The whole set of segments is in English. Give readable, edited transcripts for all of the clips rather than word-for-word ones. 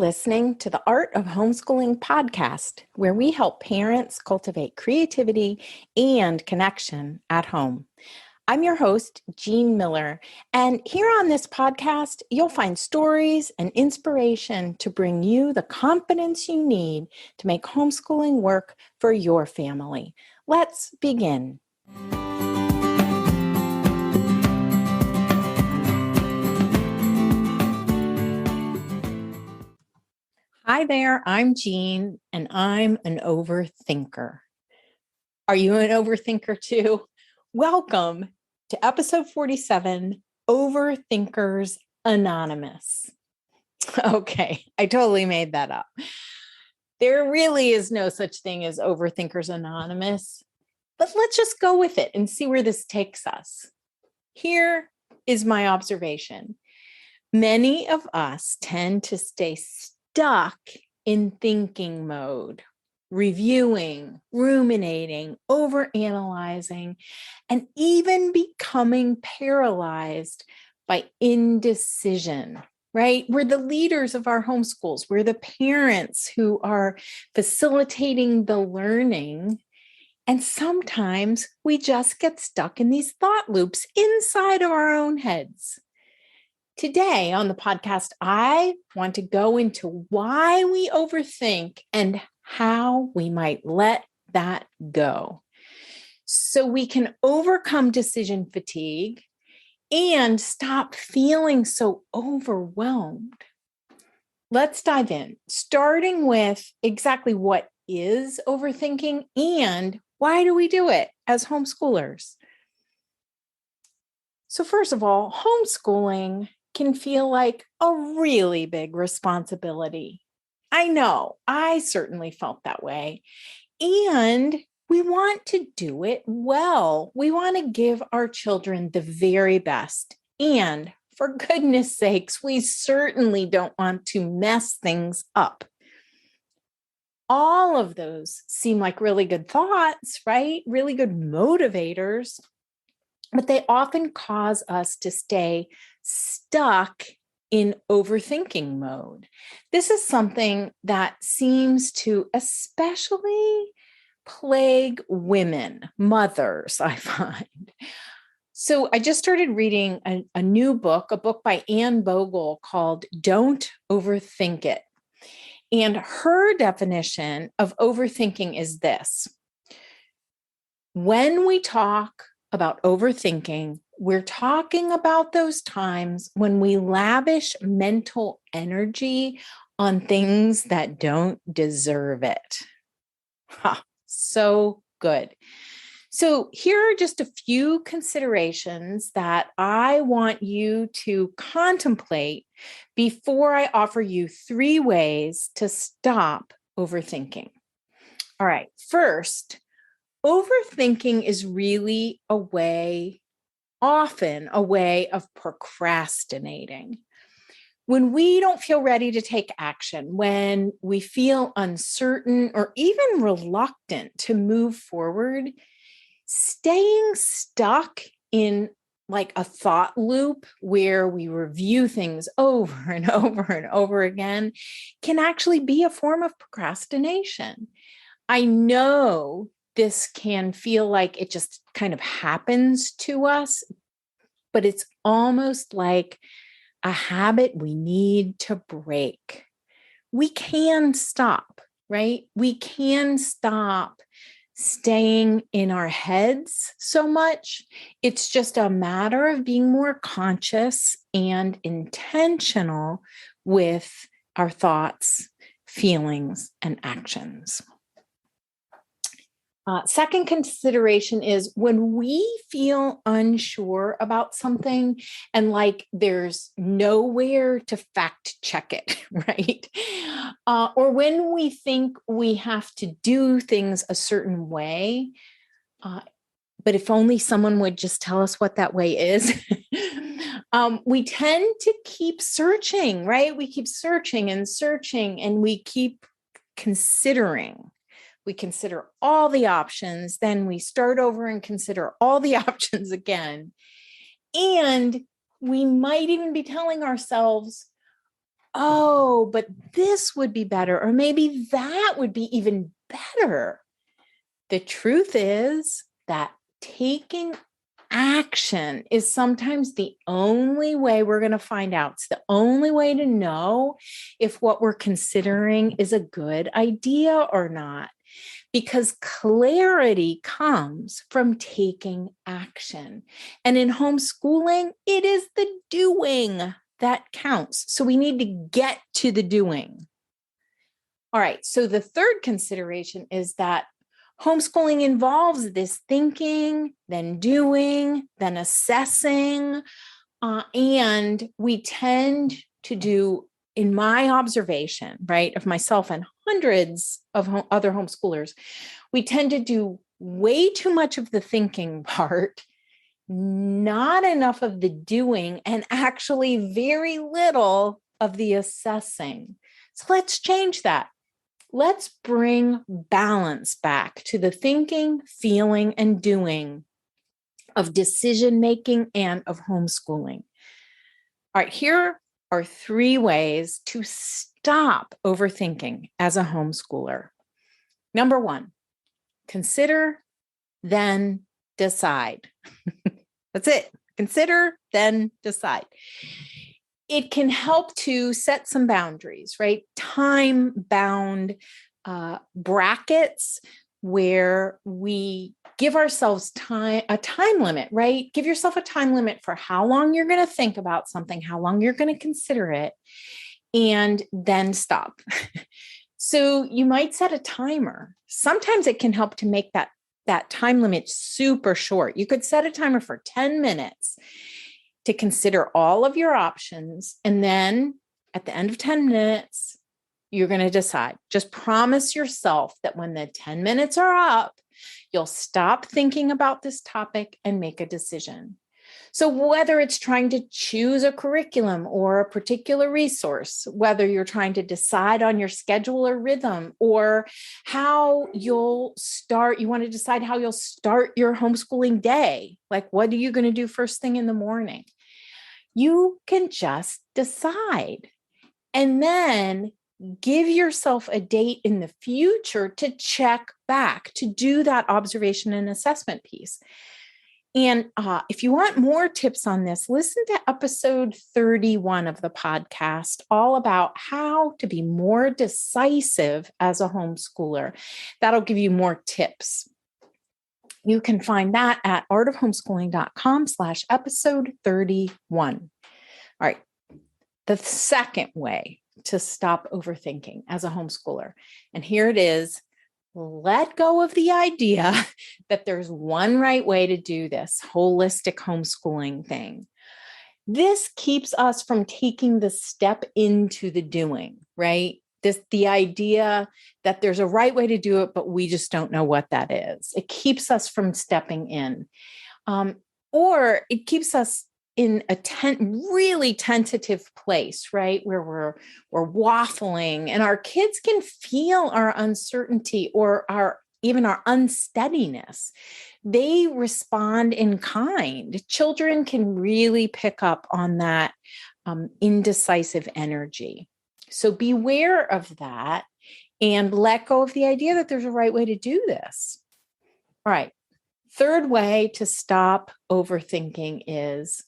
listening to the Art of Homeschooling podcast, where we help parents cultivate creativity and connection at home. I'm your host, Jean Miller, and here on this podcast, you'll find stories and inspiration to bring you the confidence you need to make homeschooling work for your family. Let's begin. Hi there, I'm Jean, and I'm an overthinker. Are you an overthinker too? Welcome to episode 47, Overthinkers Anonymous. Okay, I totally made that up. There really is no such thing as Overthinkers Anonymous, but let's just go with it and see where this takes us. Here is my observation. Many of us tend to stay stuck in thinking mode, reviewing, ruminating, overanalyzing, and even becoming paralyzed by indecision, right? We're the leaders of our homeschools. We're the parents who are facilitating the learning. And sometimes we just get stuck in these thought loops inside of our own heads. Today on the podcast, I want to go into why we overthink and how we might let that go so we can overcome decision fatigue and stop feeling so overwhelmed. Let's dive in, starting with exactly what is overthinking and why do we do it as homeschoolers? So first of all, homeschooling can feel like a really big responsibility. I know, I certainly felt that way. And we want to do it well. We want to give our children the very best. And for goodness sakes, we certainly don't want to mess things up. All of those seem like really good thoughts, right? Really good motivators, but they often cause us to stay stuck in overthinking mode. This is something that seems to especially plague women, mothers, I find. So I just started reading a new book, a book by Anne Bogle called Don't Overthink It. And her definition of overthinking is this. When we talk about overthinking, we're talking about those times when we lavish mental energy on things that don't deserve it. So good. So here are just a few considerations that I want you to contemplate before I offer you 3 ways to stop overthinking. All right, first, overthinking is really often a way of procrastinating. When we don't feel ready to take action, when we feel uncertain or even reluctant to move forward, staying stuck in like a thought loop where we review things over and over and over again can actually be a form of procrastination. I know this can feel like it just kind of happens to us, but it's almost like a habit we need to break. We can stop, right? We can stop staying in our heads so much. It's just a matter of being more conscious and intentional with our thoughts, feelings, and actions. Second consideration is when we feel unsure about something and like there's nowhere to fact check it, right? Or when we think we have to do things a certain way, but if only someone would just tell us what that way is, we tend to keep searching, right? We keep searching and searching, and we keep considering. We consider all the options, then we start over and consider all the options again. And we might even be telling ourselves, oh, but this would be better, or maybe that would be even better. The truth is that taking action is sometimes the only way we're going to find out. It's the only way to know if what we're considering is a good idea or not, because clarity comes from taking action. And in homeschooling, it is the doing that counts. So we need to get to the doing. All right. So the third consideration is that homeschooling involves this thinking, then doing, then assessing. And we tend to do, in my observation, right, of myself and hundreds of other homeschoolers, we tend to do way too much of the thinking part, not enough of the doing, and actually very little of the assessing. So let's change that. Let's bring balance back to the thinking, feeling, and doing of decision-making and of homeschooling. All right, here are 3 ways to stop overthinking as a homeschooler. Number 1, consider, then decide. That's it. Consider, then decide. It can help to set some boundaries, right? Time-bound brackets where we give ourselves a time limit, right? Give yourself a time limit for how long you're going to think about something, how long you're going to consider it, and then stop. So you might set a timer. Sometimes it can help to make that time limit super short. You could set a timer for 10 minutes to consider all of your options. And then at the end of 10 minutes, you're going to decide. Just promise yourself that when the 10 minutes are up, you'll stop thinking about this topic and make a decision. So whether it's trying to choose a curriculum or a particular resource, whether you're trying to decide on your schedule or rhythm, or how you'll start, you want to decide how you'll start your homeschooling day. Like, what are you going to do first thing in the morning? You can just decide. And then give yourself a date in the future to check back, to do that observation and assessment piece. And if you want more tips on this, listen to episode 31 of the podcast, all about how to be more decisive as a homeschooler. That'll give you more tips. You can find that at artofhomeschooling.com/episode 31. All right. The second way to stop overthinking as a homeschooler, and here it is: let go of the idea that there's one right way to do this holistic homeschooling thing. This keeps us from taking the step into the doing, right? The idea that there's a right way to do it, but we just don't know what that is. It keeps us from stepping in, or it keeps us in a really tentative place, right? Where we're waffling, and our kids can feel our uncertainty or even our unsteadiness. They respond in kind. Children can really pick up on that indecisive energy. So beware of that and let go of the idea that there's a right way to do this. All right. Third way to stop overthinking is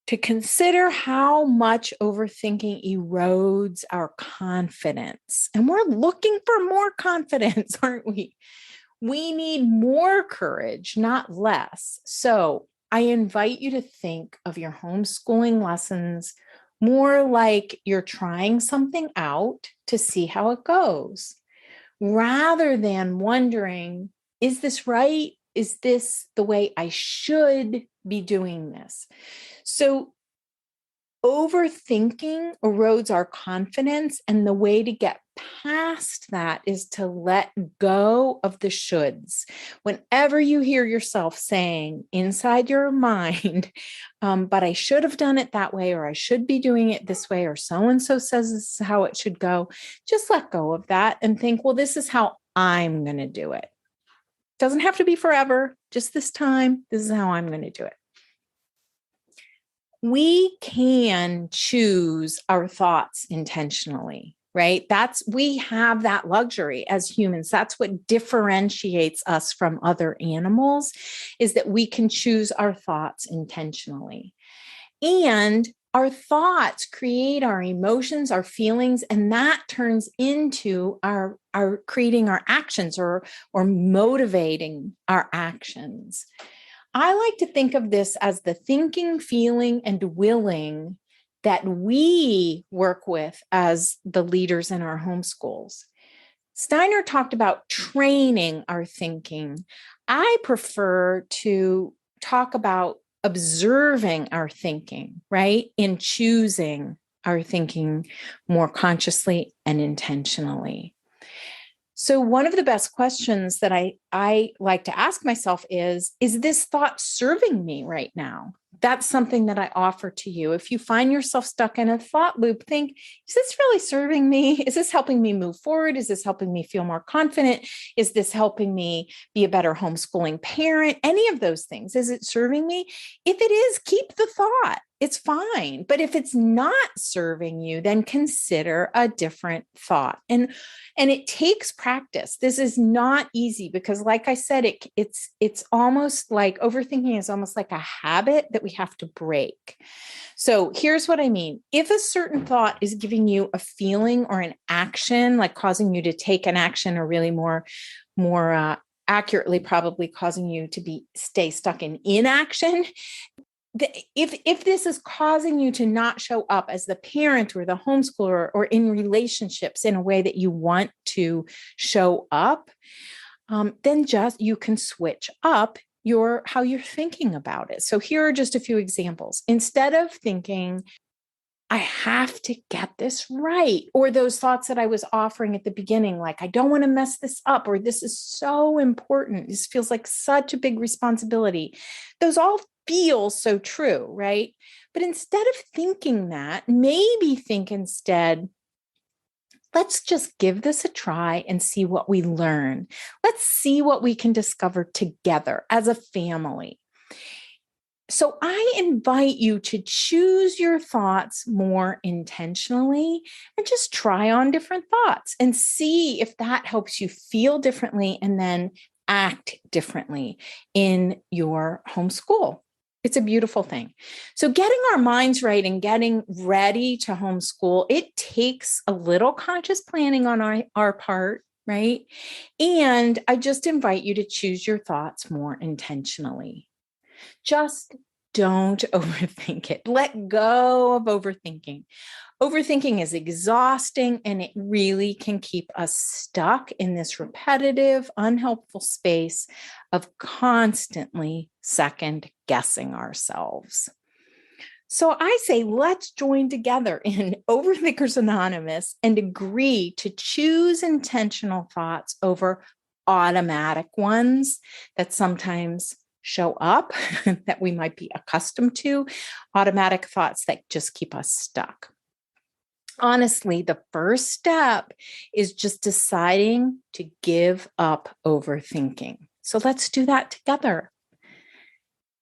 to consider how much overthinking erodes our confidence. And we're looking for more confidence, aren't we? We need more courage, not less. So I invite you to think of your homeschooling lessons more like you're trying something out to see how it goes, rather than wondering, is this right? Is this the way I should be doing this? So overthinking erodes our confidence, and the way to get past that is to let go of the shoulds. Whenever you hear yourself saying inside your mind, but I should have done it that way, or I should be doing it this way, or so-and-so says this is how it should go, just let go of that and think, well, this is how I'm going to do it. Doesn't have to be forever, just this time. This is how I'm going to do it. we can choose our thoughts intentionally, right? We have that luxury as humans. That's what differentiates us from other animals, is that we can choose our thoughts intentionally. And our thoughts create our emotions, our feelings, and that turns into our creating our actions or motivating our actions. I like to think of this as the thinking, feeling, and willing that we work with as the leaders in our homeschools. Steiner talked about training our thinking. I prefer to talk about observing our thinking, right? In choosing our thinking more consciously and intentionally. So one of the best questions that I like to ask myself is this thought serving me right now? That's something that I offer to you. If you find yourself stuck in a thought loop, think, is this really serving me? Is this helping me move forward? Is this helping me feel more confident? Is this helping me be a better homeschooling parent? Any of those things. Is it serving me? If it is, keep the thought. It's fine. But if it's not serving you, then consider a different thought. And it takes practice. This is not easy because, like I said, it's almost like overthinking is almost like a habit that we have to break. So here's what I mean. If a certain thought is giving you a feeling or an action, like causing you to take an action, or really more accurately, probably causing you to stay stuck in inaction, if this is causing you to not show up as the parent or the homeschooler or in relationships in a way that you want to show up, then you can switch up how you're thinking about it. So here are just a few examples. Instead of thinking, I have to get this right, or those thoughts that I was offering at the beginning, like, I don't want to mess this up, or this is so important. This feels like such a big responsibility. Those all feel so true, right? But instead of thinking that, maybe think instead, let's just give this a try and see what we learn. Let's see what we can discover together as a family. So I invite you to choose your thoughts more intentionally and just try on different thoughts and see if that helps you feel differently and then act differently in your homeschool. It's a beautiful thing. So getting our minds right and getting ready to homeschool, it takes a little conscious planning on our part, right? And I just invite you to choose your thoughts more intentionally. Just don't overthink it. Let go of overthinking. Overthinking is exhausting, and it really can keep us stuck in this repetitive, unhelpful space of constantly second guessing ourselves. So I say, let's join together in Overthinkers Anonymous and agree to choose intentional thoughts over automatic ones that sometimes show up that we might be accustomed to, automatic thoughts that just keep us stuck. Honestly, the first step is just deciding to give up overthinking. So let's do that together.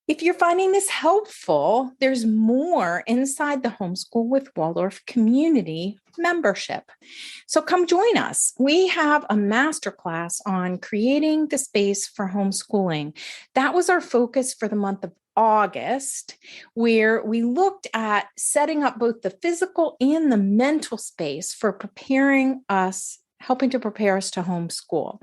If you're finding this helpful, there's more inside the Homeschool with Waldorf community membership. So come join us. We have a masterclass on creating the space for homeschooling. That was our focus for the month of August, where we looked at setting up both the physical and the mental space for helping to prepare us to homeschool.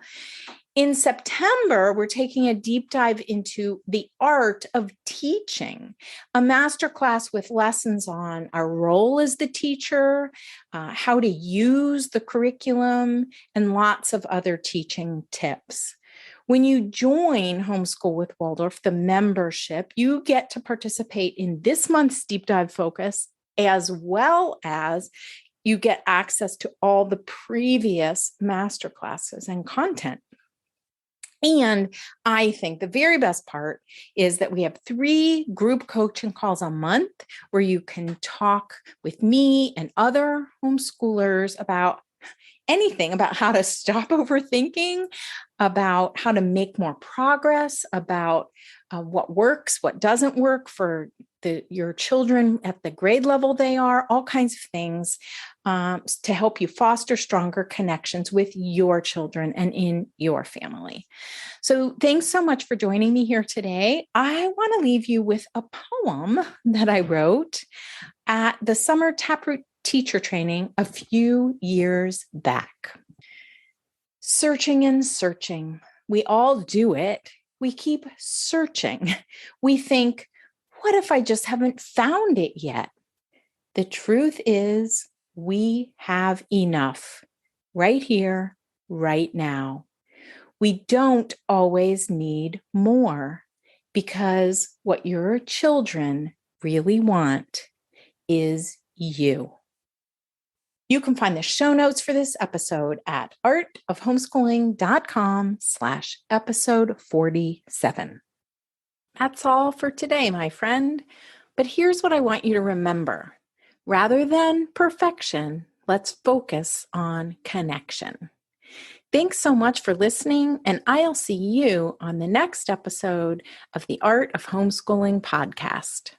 In September, we're taking a deep dive into the art of teaching, a masterclass with lessons on our role as the teacher, how to use the curriculum, and lots of other teaching tips. When you join Homeschool with Waldorf, the membership, you get to participate in this month's deep dive focus, as well as you get access to all the previous masterclasses and content. And I think the very best part is that we have 3 group coaching calls a month where you can talk with me and other homeschoolers about anything, about how to stop overthinking, about how to make more progress, about what works, what doesn't work for your children at the grade level they are, all kinds of things to help you foster stronger connections with your children and in your family. So thanks so much for joining me here today. I want to leave you with a poem that I wrote at the summer Taproot teacher training a few years back. Searching and searching. We all do it. We keep searching. We think, what if I just haven't found it yet? The truth is, we have enough right here, right now. We don't always need more because what your children really want is you. You can find the show notes for this episode at artofhomeschooling.com/episode 47. That's all for today, my friend. But here's what I want you to remember. Rather than perfection, let's focus on connection. Thanks so much for listening, and I'll see you on the next episode of the Art of Homeschooling podcast.